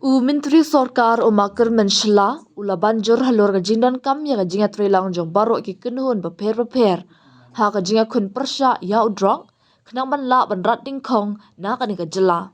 Menteri Sorkar Bah Kyrmen Shylla ula banjur halor ka jingdan kam ya ka jingiatreilang jong baro ki kenhun beper ha ka jinga kun persya ya drok khnang ban la ban rat dyngkhong na ka ni ka jela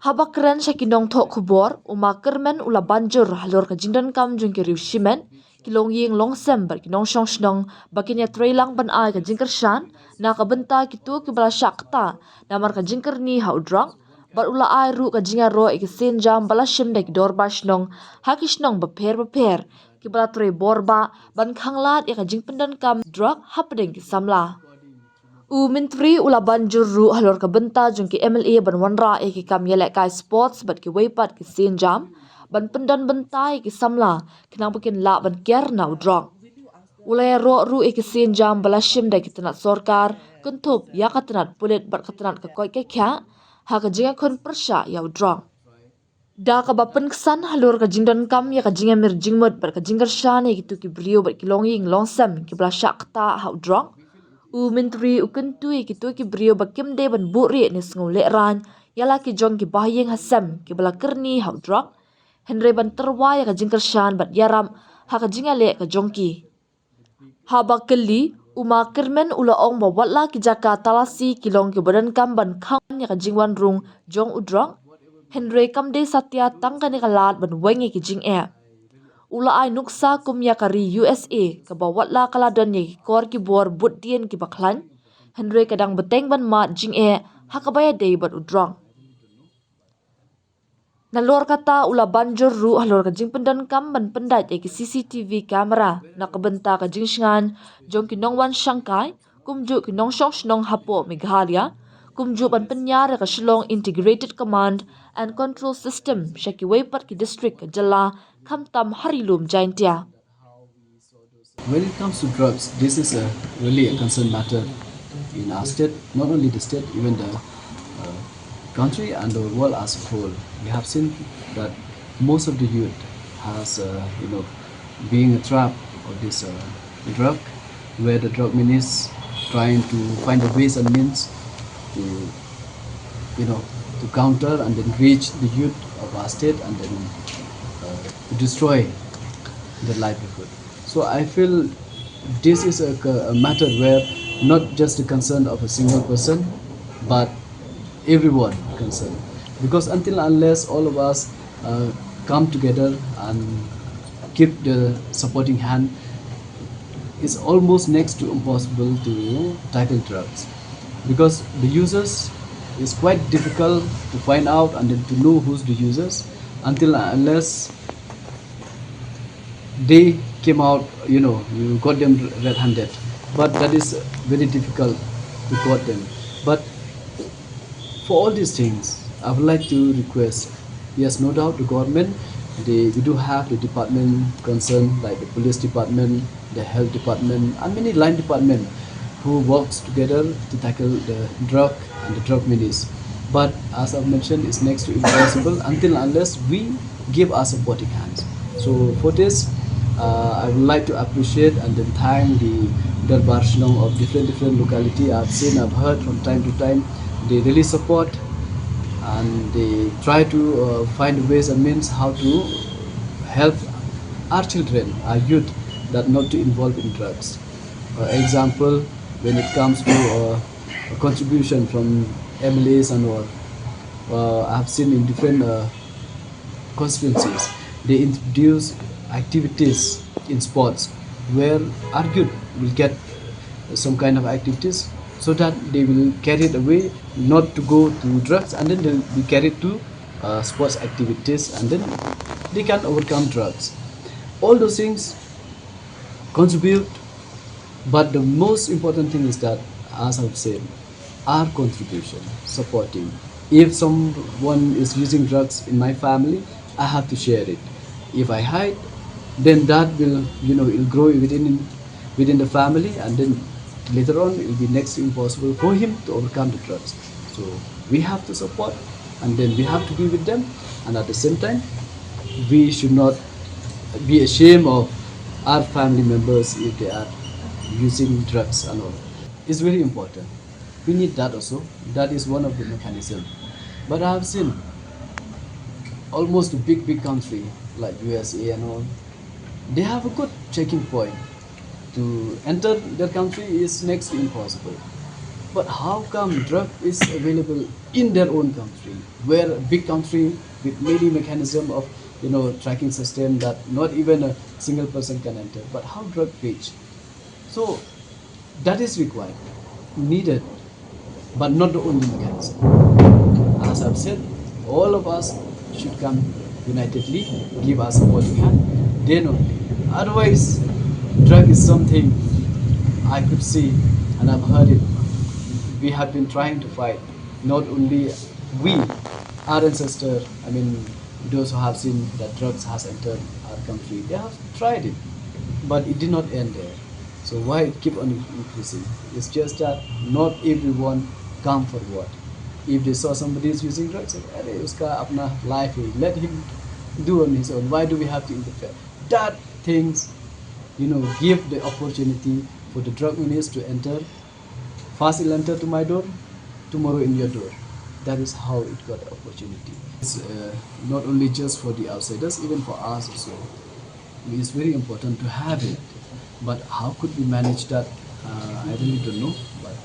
haba kren shakinong tho khubor Bah Kyrmen ula banjur halor ka jingdan kam jong ki riu shimen kilong ying long sem bar kinong shong shnong bakinya treilang ban ai ka jingkar shan na ka benta kitu ki bala shakta namar ka jingkar ni ha drok bar ula ai ru ka jinga ro ik sin jam bala shim dek dor bashnong hakishnong beper ki bala tre borba ban khanglat ya ka jingpendan kam drok hapdeng ki samla menteri ula banjur ru halor ka benta jong ki MLA ban wanra e ki kam yelek kai sports bat ki weipat ki sin jam ban pendan bentai ki samla kinang bukin la ban ker na drok ulaya ro ru e ki sin jam bala shim dek ki tanat sorkar kuntup ya ka tanat pulit bat ka tanat ka koi ke kya ha ka jinga kun persya ya drok da ka bapen kesan halor ka jingdan kam ya ka jinga mir jingmut bar ka jinggar shane gitu ki brio bar ki longing longsam ki bla shakta ha drok menteri ukentu gitu ki brio ba kim de ban buri ni sngu le ran yala ki jong ki bahyeng hasam ki bla kerni ha drok henry ban terwa ya ka jinggar shan bat yaram ha ka jinga le ka jongki haba keli Bah Kyrmen ula ong ba watla ki jaka talasi kilong ki badan kam ban khang ya ka jingwan rung jong udrok Henry kamde satya tangka ni kalat ban wengi ki jing e ula ai nuksa kum ya kari USA ka ba watla kala don ye kor ki bor but dien ki baklan Henry kadang beteng ban ma jing e hakabaya dei bat udrong nalor kata ula banjur ru halor ka jing pendan kam ban pendai ki CCTV camera na ka benta ka jing shngan jong ki nongwan shangkai kumju ki nong shong shnong hapo Meghalaya kumju ban penyar ka Shillong Integrated Command and Control System shaki weipat ki district ka jala khamtam harilum jaintia When it comes to drugs, this is a really a concerned matter in our state, not only the state, even the country and the world as a whole. We have seen that most of the youth has, being a trap of this drug, where the drug minister trying to find the ways and means to, to counter and then reach the youth of our state and then to destroy their livelihood. So I feel this is a matter where not just the concern of a single person, but everyone concerned. Because until unless all of us come together and keep the supporting hand, it's almost next to impossible to tackle drugs. Because the users is quite difficult to find out and then to know who's the users until unless they came out, you got them red-handed. But that is very difficult to got them. But for all these things, I would like to request, yes, no doubt the government, we do have the department concerned, like the police department, the health department, and many line department who works together to tackle the drug and the drug menace. But as I've mentioned, it's next to impossible until unless we give our supporting hands. So for this, I would like to appreciate and then thank the Darbarshnong of different locality. I've seen, I've heard from time to time, they really support and they try to find ways and means how to help our children, our youth, that not to involve in drugs. Example, when it comes to a contribution from MLAs and all, I've seen in different constituencies, they introduce activities in sports where our youth will get some kind of activities so that they will carry it away, not to go to drugs, and then they'll be carried to sports activities, and then they can overcome drugs. All those things contribute, but the most important thing is that, as I've said, our contribution, supporting. If someone is using drugs in my family, I have to share it. If I hide, then that will, it'll grow within the family, and then later on it will be next to impossible for him to overcome the drugs. So we have to support, and then we have to be with them, and at the same time we should not be ashamed of our family members if they are using drugs and all. It's very important. We need that also. That is one of the mechanisms. But I have seen almost a big country like USA and all, they have a good checking point. To enter their country is next to impossible. But how come drug is available in their own country, where a big country with many mechanism of tracking system that not even a single person can enter? But how drug reach? So that is required, needed, but not the only mechanism. As I've said, all of us should come unitedly, give us a supporting hand, then only. Otherwise, drug is something I could see and I've heard it. We have been trying to fight, not only we, our ancestor, I mean, those who have seen that drugs has entered our country, they have tried it, but it did not end there. So why it keep on increasing? It's just that not everyone come forward. If they saw somebody is using drugs, say, "Arey, uska apna life hai, let him do on his own. Why do we have to interfere?" That things, give the opportunity for the drug minister to enter. First he'll enter to my door, tomorrow in your door. That is how it got the opportunity. It's not only just for the outsiders, even for us also. It's very important to have it. But how could we manage that? I really don't know. But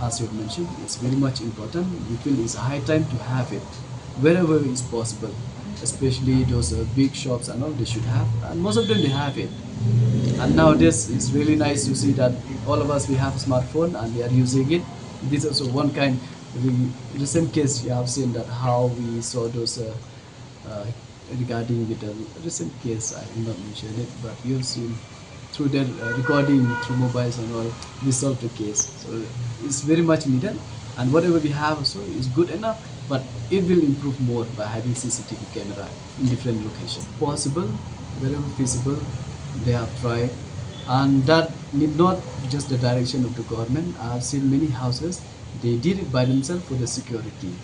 as you mentioned, it's very much important. We feel it's high time to have it wherever is possible. Especially those big shops and all, they should have. And most of them, they have it. And nowadays it's really nice to see that all of us, we have a smartphone and we are using it. This is also one kind. The same case you have seen that how we saw those uh, regarding with the recent case. I will not mention it, but you have seen through their recording through mobiles and all, we solved the case. So it's very much needed, and whatever we have also is good enough, but it will improve more by having CCTV camera in different locations. Possible, wherever feasible, they have tried, and that need not just the direction of the government. I have seen many houses, they did it by themselves for the security.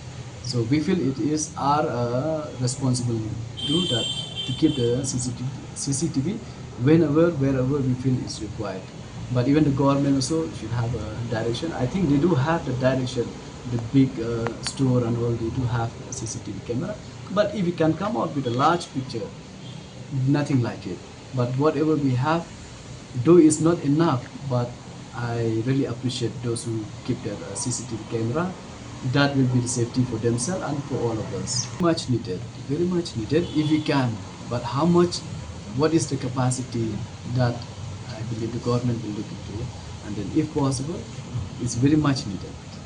So we feel it is our responsibility to do that, to keep the CCTV whenever, wherever we feel is required. But even the government also should have a direction. I think they do have the direction. The big store and all, they do have a CCTV camera. But if we can come out with a large picture, nothing like it. But whatever we have, though is not enough, but I really appreciate those who keep their CCTV camera. That will be the safety for themselves and for all of us. Much needed, very much needed if we can. But how much, what is the capacity, that I believe the government will look into it. And then if possible, it's very much needed.